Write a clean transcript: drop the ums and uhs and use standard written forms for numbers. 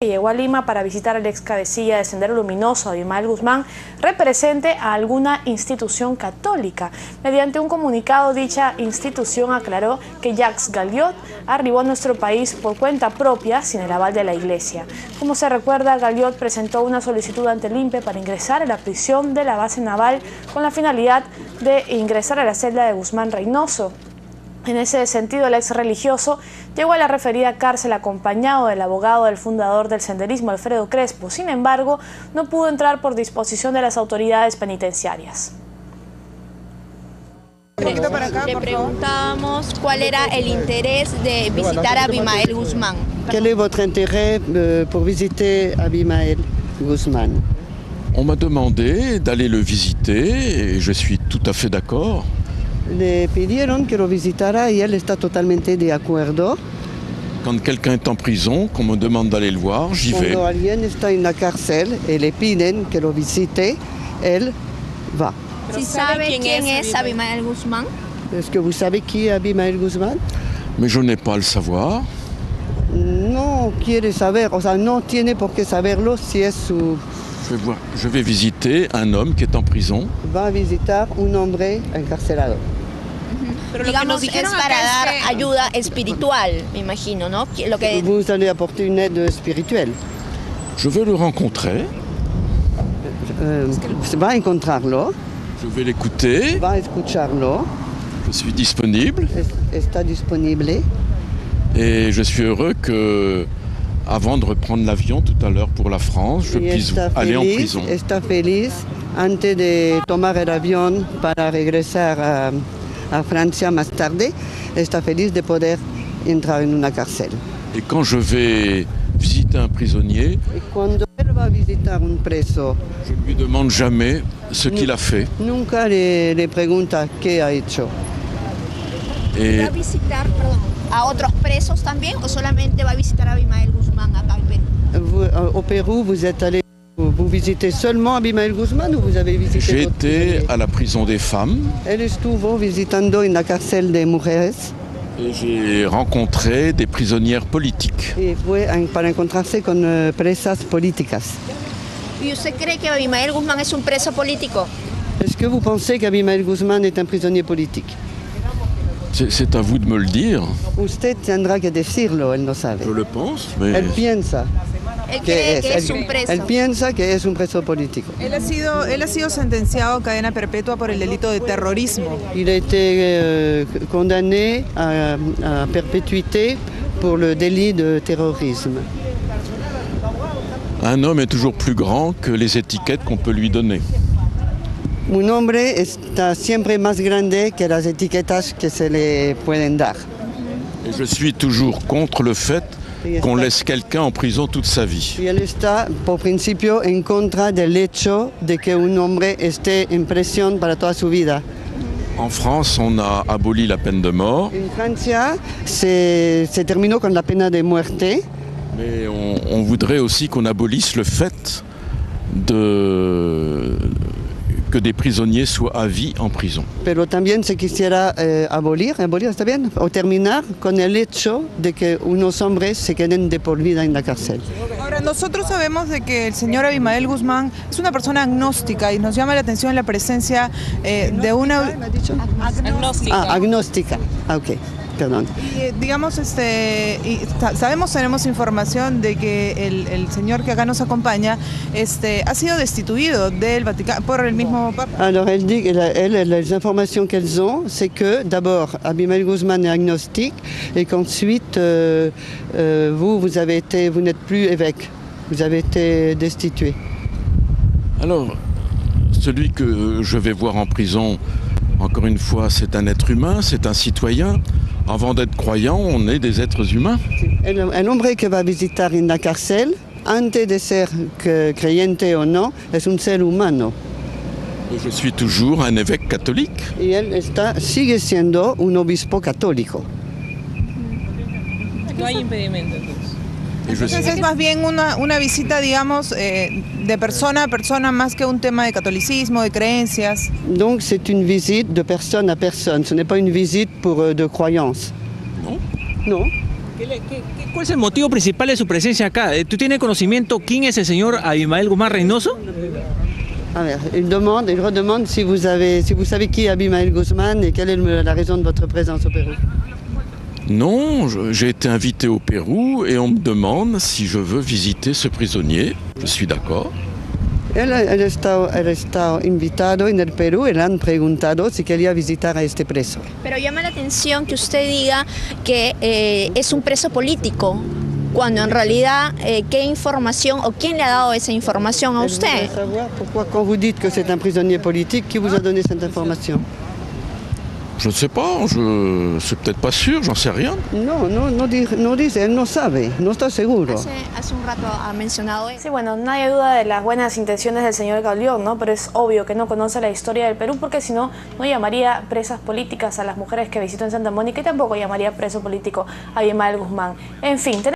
que llegó a Lima para visitar al ex cabecilla de Sendero Luminoso, Abimael Guzmán, represente a alguna institución católica. Mediante un comunicado, dicha institución aclaró que Jacques Galliot arribó a nuestro país por cuenta propia, sin el aval de la Iglesia. Como se recuerda, Galliot presentó una solicitud ante el INPE para ingresar a la prisión de la base naval con la finalidad de ingresar a la celda de Guzmán Reynoso. En ese sentido, el ex religioso llegó a la referida cárcel acompañado del abogado del fundador del senderismo, Alfredo Crespo. Sin embargo, no pudo entrar por disposición de las autoridades penitenciarias. Le preguntábamos cuál era el interés de visitar a Abimael Guzmán. Quel est votre intérêt pour visiter Abimael Guzmán? On m'a demandé d'aller le visiter et je suis tout à fait d'accord. Le pidieron que lo visitara y él está totalmente de acuerdo. Quand quelqu'un est en prison, qu'on me demande d'aller le voir, j'y vais. Cuando alguien está en la cárcel y le piden que lo visite, él va. ¿Sí sabe quién es Abimael Guzmán? Est-ce que vous savez qui est Abimael Guzmán? Mais je n'ai pas à le savoir. No quiere saber, o sea, no tiene por qué saberlo si es su... Je vais visiter un homme qui est en prison. Va a visitar un hombre encarcelado. Pero digamos, es para dar ayuda espiritual, me imagino, ¿no? Lo que... Vous allez apporter une aide spirituelle. Je vais le rencontrer. Va a encontrarlo. Je vais l'écouter. Va a escucharlo. Je suis disponible. Está disponible. Et je suis heureux que, avant de reprendre l'avion tout à l'heure pour la France, je puisse aller en prison. Está feliz antes de tomar el avión para regresar a Francia más tarde. Está feliz de poder entrar en una cárcel. Et quand je vais visiter un prisonnier, cuando él va a visitar un preso, je ne lui demande jamais ce qu'il a fait. Nunca le pregunta qué ha hecho. ¿Va a visitar, a otros presos también o solamente va a visitar a Abimael Guzmán acá en Perú? Au Pérou, vous êtes allé, vous visitez seulement Abimael Guzmán ou vous avez visité J'ai d'autres été prisonniers? à la prison des femmes. Él estuvo visitando en la cárcel de mujeres. Et j'ai rencontré des prisonnières politiques. Y fue para encontrarse con presas políticas. ¿Y usted cree que Abimael Guzmán es un preso político? Est-ce que vous pensez qu'Abimael Guzmán est un prisonnier politique? C'est à vous de me le dire. Usted tendrá que decirlo, él no sabe. Je le pense, mais... Él piensa Él cree que es un preso. Él piensa que es un preso político. Él ha sido sentenciado a cadena perpetua por el delito de terrorismo. Il a été condamné à perpétuité pour le délit de terrorisme. Un homme est toujours plus grand que les étiquettes qu'on peut lui donner. Un hombre está siempre más grande que las etiquetas que se le pueden dar. Et je suis toujours contre le fait qu'on laisse quelqu'un en prison toute sa vie. Y él está, por principio, en contra del hecho de que un hombre esté en prisión para toda su vida. En France, on a aboli la peine de mort. En Francia se terminó con la pena de muerte. Mais on voudrait aussi qu'on abolisse le fait que des prisonniers soient à vie en prison. Pero también se quisiera abolir, ¿está bien? O terminar con el hecho de que unos hombres se queden de por vida en la cárcel. Ahora, nosotros sabemos de que el señor Abimael Guzmán es una persona agnóstica y nos llama la atención la presencia de una... Agnóstica. Agnóstica. Ok. Perdón. Y digamos, tenemos información de que el señor que acá nos acompaña ha sido destituido del Vaticano por el mismo Papa. Alors, les informations qu'elles ont, c'est que d'abord, Abimael Guzmán est agnostique et qu'ensuite, vous n'êtes plus évêque, vous avez été destitué. Alors, celui que je vais voir en prison, encore une fois, c'est un être humain, c'est un citoyen. Avant d'être croyant, on est des êtres humains. El hombre que va a visitar en la cárcel, antes de ser creyente o no, es un ser humano. Et je suis toujours un évêque catholique. Y él sigue siendo un obispo católico. No hay impedimento entonces. Entonces es más bien una visita, digamos, de persona a persona más que un tema de catolicismo, de creencias. Donc c'est une visite de personne à personne, ce n'est pas une visite de croyance. Non. Non. ¿Cuál es el motivo principal de su presencia acá? ¿Tú tienes conocimiento quién es el señor Abimael Guzmán Reynoso? A ver, il redemande si vous savez qui est Abimael Guzmán et quelle est la raison de votre présence au Pérou. Non, j'ai été invité au Pérou et on me demande si je veux visiter ce prisonnier. Je suis d'accord. Él está invitado en el Perú y le han preguntado si quería visitar a este preso. Pero llama la atención que usted diga que es un preso político, cuando en realidad, ¿qué información o quién le ha dado esa información a usted? Pourquoi quand vous dites que c'est un prisonnier politique, qui vous a donné cette information? Je ne sais pas, c'est peut-être pas sûr, j'en sais rien. No dice, él no sabe, no está seguro. Hace un rato ha mencionado eso. Sí, bueno, nadie duda de las buenas intenciones del señor Galeón, ¿no? Pero es obvio que no conoce la historia del Perú, porque si no, no llamaría presas políticas a las mujeres que visitó en Santa Mónica y tampoco llamaría preso político a Abimael Guzmán. En fin,